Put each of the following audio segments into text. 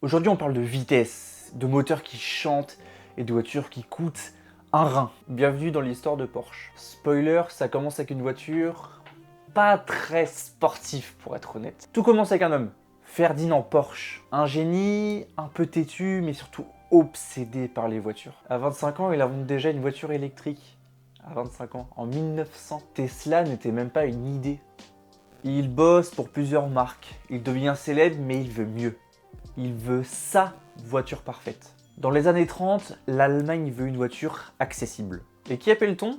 Aujourd'hui, on parle de vitesse, de moteurs qui chantent et de voitures qui coûtent un rein. Bienvenue dans l'histoire de Porsche. Spoiler, ça commence avec une voiture pas très sportive pour être honnête. Tout commence avec un homme, Ferdinand Porsche. Un génie, un peu têtu, mais surtout obsédé par les voitures. À 25 ans, il invente déjà une voiture électrique. À 25 ans, en 1900, Tesla n'était même pas une idée. Il bosse pour plusieurs marques. Il devient célèbre, mais il veut mieux. Il veut sa voiture parfaite. Dans les années 30, l'Allemagne veut une voiture accessible. Et qui appelle-t-on ?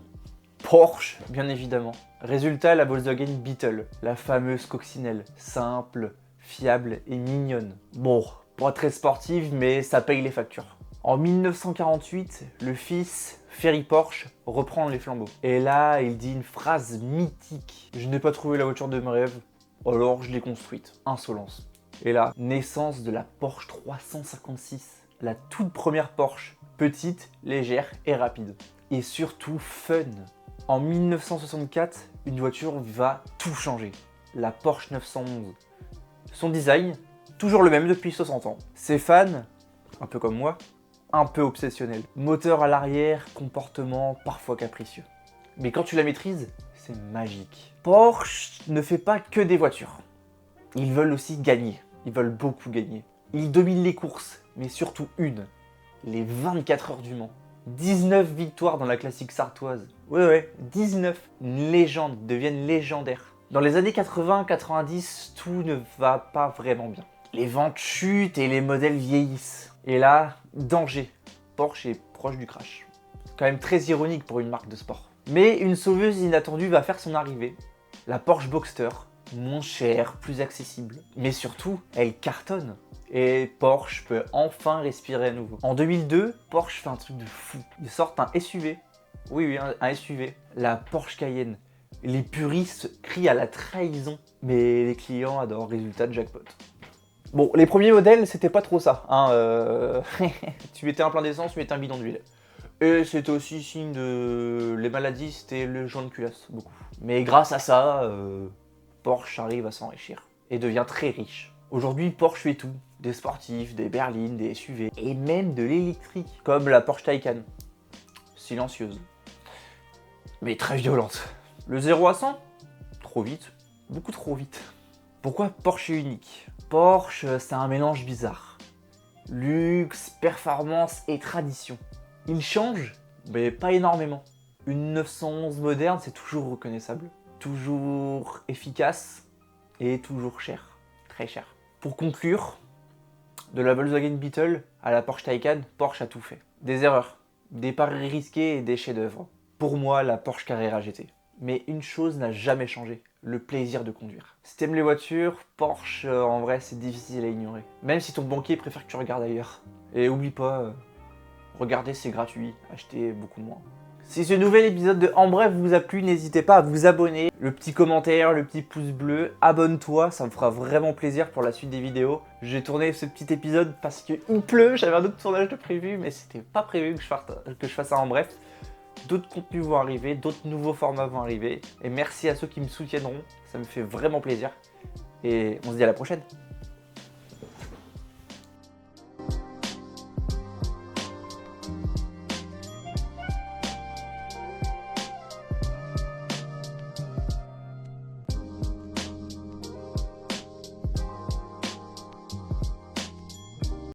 Porsche, bien évidemment. Résultat, la Volkswagen Beetle, la fameuse coccinelle, simple, fiable et mignonne. Bon, pas très sportive, mais ça paye les factures. En 1948, le fils, Ferry Porsche, reprend les flambeaux. Et là, il dit une phrase mythique. « Je n'ai pas trouvé la voiture de mes rêves, alors je l'ai construite. » Insolence. Et là, naissance de la Porsche 356, la toute première Porsche, petite, légère et rapide. Et surtout fun. En 1964, une voiture va tout changer, la Porsche 911. Son design, toujours le même depuis 60 ans. Ses fans, un peu comme moi, un peu obsessionnels. Moteur à l'arrière, comportement parfois capricieux. Mais quand tu la maîtrises, c'est magique. Porsche ne fait pas que des voitures. Ils veulent aussi gagner. Ils veulent beaucoup gagner. Ils dominent les courses, mais surtout une. Les 24 heures du Mans. 19 victoires dans la classique sartoise. Ouais, 19. Une légende, ils deviennent légendaires. Dans les années 80-90, tout ne va pas vraiment bien. Les ventes chutent et les modèles vieillissent. Et là, danger. Porsche est proche du crash. C'est quand même très ironique pour une marque de sport. Mais une sauveuse inattendue va faire son arrivée. La Porsche Boxster. Moins cher, plus accessible. Mais surtout, elle cartonne. Et Porsche peut enfin respirer à nouveau. En 2002, Porsche fait un truc de fou. Ils sortent un SUV. Oui, un SUV. La Porsche Cayenne. Les puristes crient à la trahison. Mais les clients adorent. Résultat de jackpot. Bon, les premiers modèles, c'était pas trop ça. Tu mettais un plein d'essence, tu mettais un bidon d'huile. Et c'était aussi signe de... Les maladies, c'était le joint de culasse, beaucoup. Mais grâce à ça... Porsche arrive à s'enrichir et devient très riche. Aujourd'hui, Porsche fait tout. Des sportifs, des berlines, des SUV et même de l'électrique, comme la Porsche Taycan. Silencieuse, mais très violente. Le 0 à 100 ? Trop vite, beaucoup trop vite. Pourquoi Porsche est unique ? Porsche, c'est un mélange bizarre. Luxe, performance et tradition. Il change, mais pas énormément. Une 911 moderne, c'est toujours reconnaissable. Toujours efficace et toujours cher, très cher. Pour conclure, de la Volkswagen Beetle à la Porsche Taycan, Porsche a tout fait. Des erreurs, des paris risqués et des chefs-d'œuvre. Pour moi, la Porsche Carrera GT. Mais une chose n'a jamais changé, le plaisir de conduire. Si t'aimes les voitures, Porsche, en vrai, c'est difficile à ignorer. Même si ton banquier préfère que tu regardes ailleurs. Et oublie pas, regarder c'est gratuit, acheter beaucoup moins. Si ce nouvel épisode de En Bref vous a plu, n'hésitez pas à vous abonner. Le petit commentaire, le petit pouce bleu, abonne-toi, ça me fera vraiment plaisir pour la suite des vidéos. J'ai tourné ce petit épisode parce qu'il pleut, j'avais un autre tournage de prévu, mais c'était pas prévu que je fasse ça en bref. D'autres contenus vont arriver, d'autres nouveaux formats vont arriver. Et merci à ceux qui me soutiendront, ça me fait vraiment plaisir. Et on se dit à la prochaine.